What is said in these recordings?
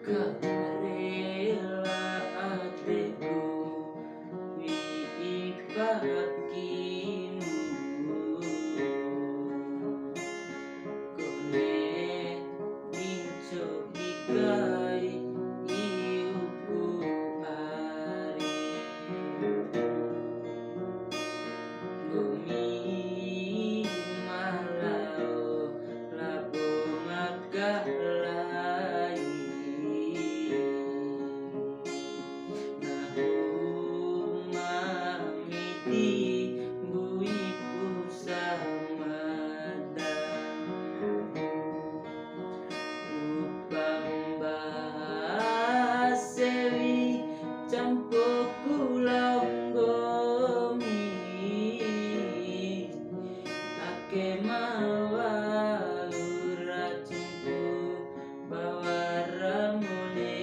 Karela ateku wiipakimu kone ninco hikai iuku ari gomi malao labo magalai Mamiti buiku samada Upambasewi campoku langgomi Ake mawa uracunku bawaramune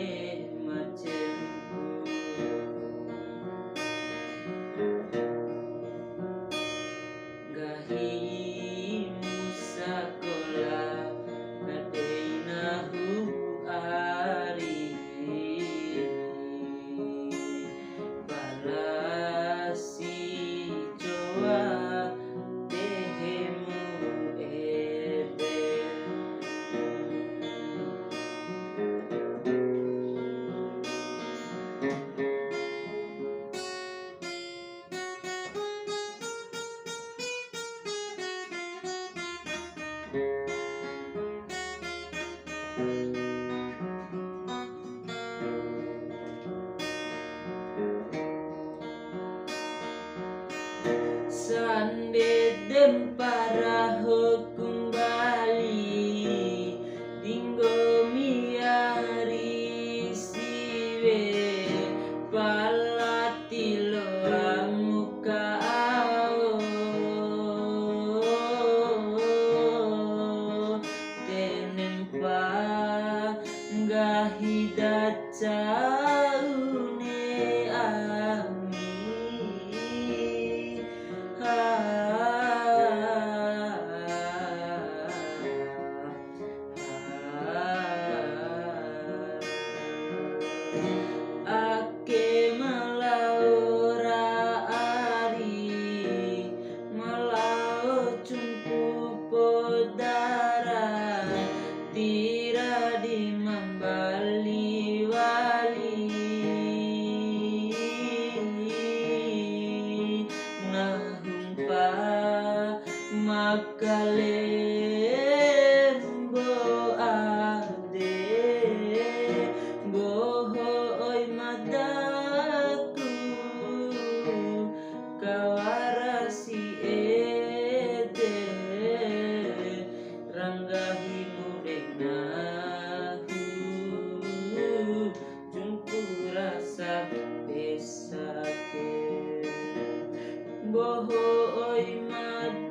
macemku Gahimu sakola nadeinahu ari Balasi coa tehemu eden Sande dempara kembali Dinggo miari siwe Palatilo amuka ao Tenempa gahidaca une ami Ake melaura ari melau cumpu podara tira di membali wali nahumpa makalembo ade bohoi madaku kawarasi ede ranggahimu denahu jumpu rasa besake bohoi madaku